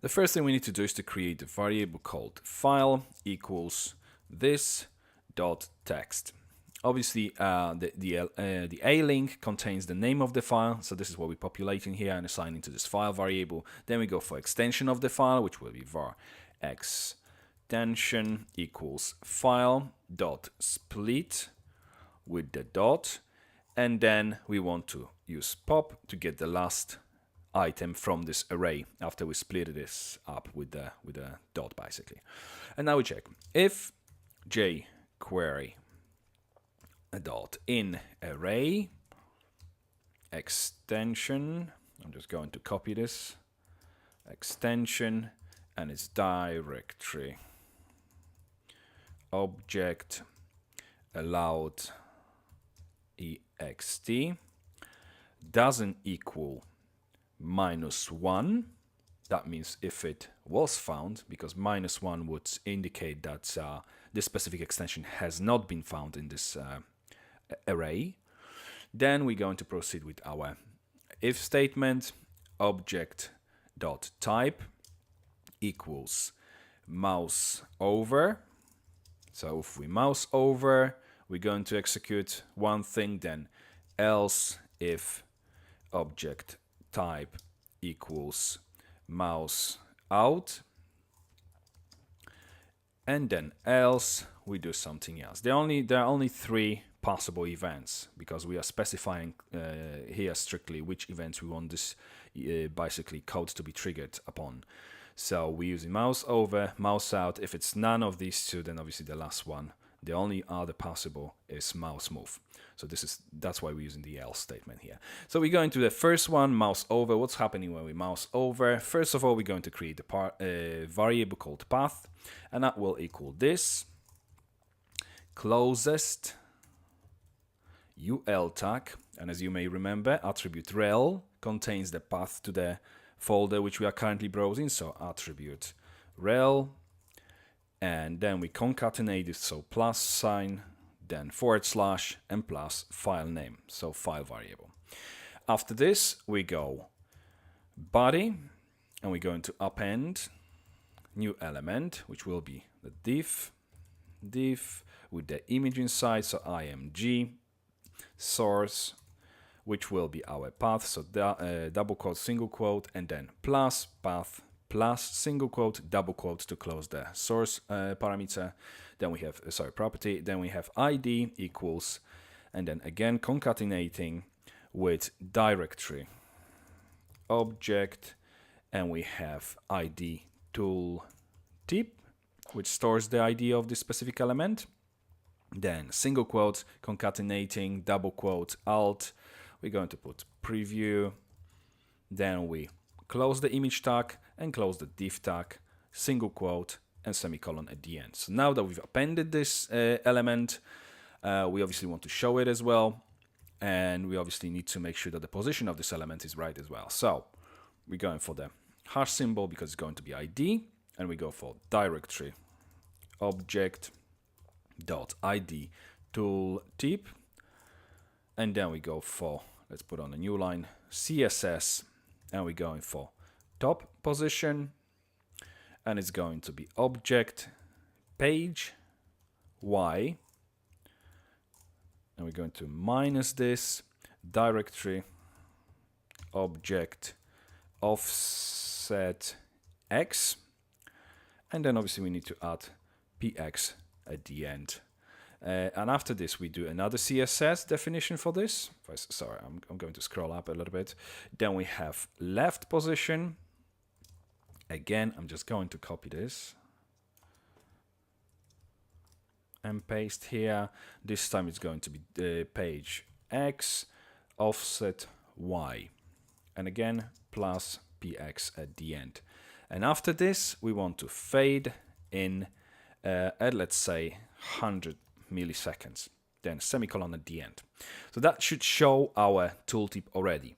The first thing we need to do is to create a variable called file equals this dot text. Obviously, the a link contains the name of the file, so this is what we're populating here and assigning to this file variable. Then we go for extension of the file, which will be var extension equals file dot split with the dot, and then we want to use pop to get the last item from this array after we split this up with the dot basically. And now we check if jQuery dot in array extension. I'm just going to copy this extension and its directory object allowed ext doesn't equal -1. That means if it was found, because -1 would indicate that this specific extension has not been found in this array. Then we're going to proceed with our if statement. Object dot type equals mouse over. So if we mouse over, we're going to execute one thing, then else if object type equals mouse out, and then else we do something else. There are only 3 possible events, because we are specifying here strictly which events we want this basically code to be triggered upon. So we're using mouse over, mouse out. If it's none of these 2, then obviously the last one, the only other possible is mouse move. So that's why we're using the else statement here. So we're going to the first one, mouse over. What's happening when we mouse over? First of all, we're going to create a variable called path, and that will equal this closest ul tag. And as you may remember, attribute rel contains the path to the folder which we are currently browsing. So attribute rel, and then we concatenate it, so plus sign, then / and plus file name, so file variable. After this, we go body, and we're going to append new element, which will be the div with the image inside, so img source, which will be our path, so double quote, single quote, and then plus path plus single quote, double quote to close the source parameter. Then we have property. Then we have id equals, and then again concatenating with directory object, and we have id tooltip, which stores the ID of this specific element. Then single quote concatenating, double quote alt. We're going to put preview. Then we close the image tag and close the div tag, single quote, and semicolon at the end. So now that we've appended this element, we obviously want to show it as well, and we obviously need to make sure that the position of this element is right as well. So we're going for the hash symbol because it's going to be ID, and we go for directory object dot id tooltip, and then we go for, let's put on a new line, CSS, and we're going for top position, and it's going to be object page y, and we're going to minus this directory object offset x, and then obviously we need to add px at the end. And after this, we do another CSS definition for this. Sorry, I'm going to scroll up a little bit. Then we have left position. Again, I'm just going to copy this and paste here. This time it's going to be the page X, offset Y, and again plus px at the end. And after this, we want to fade in at, let's say, 100 milliseconds, then semicolon at the end. So that should show our tooltip already.